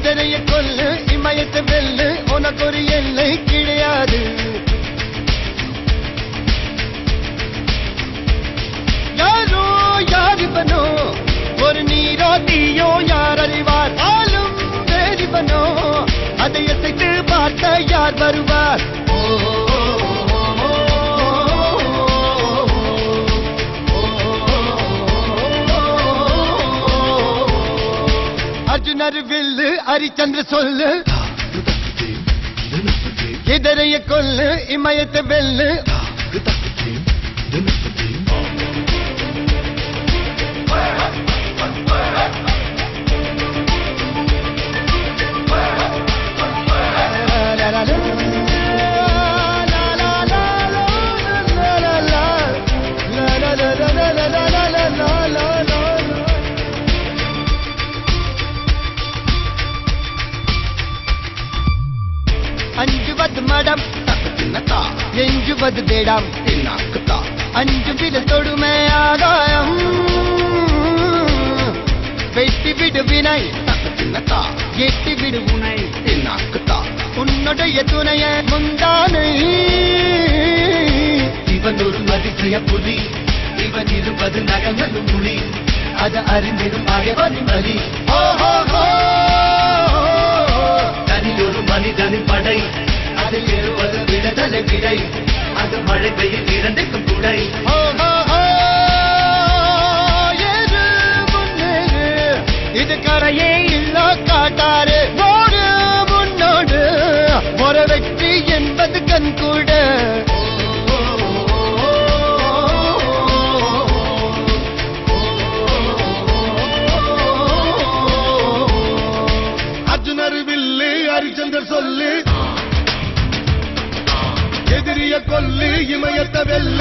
எதிரைய கொல்லு இமயத்தை வெல்லு உனக்கு ஒரு எல்லை கிடையாது. யாரோ யாரிவனோ ஒரு நீரோ தீயோ யார் அறிவார். ஆளும் வேறிவனோ அதை எசைத்து பார்த்த யார் வருவார். அர்ஜுனர் வில்லு ஹரிச்சந்திர சொல்லு எதிரைய கொல்லு இமயத்தை வெல்லு. அஞ்சுவது மடம் எஞ்சுவது தேடம். அஞ்சு விட தொடுமை ஆகாயம் வெட்டி விடு வினை எட்டி விடு உனை. உன்னுடைய துணைய முந்தானை இவன் ஒரு மதிப்பிய புலி, இவன் இருப்பது நகங்களும் புலி, அது அறிந்திடும் ஆயவனின் வலி. தனியொரு மனிதனின் படை, அதில் ஏறுவது விடுதலை விடை, அது மழை பெய்யும் இரண்டுக்கும் துணை. இது கரையே இல்ல காட்டாரு ஓடு முன்னோடு ஒரு வெற்றி என்பது கண் கூட. அர்ஜுனர் வில்லு ஹரிச்சந்தர் சொல்லு எதிரிய கொல்லு இமயத்தை வெல்லு.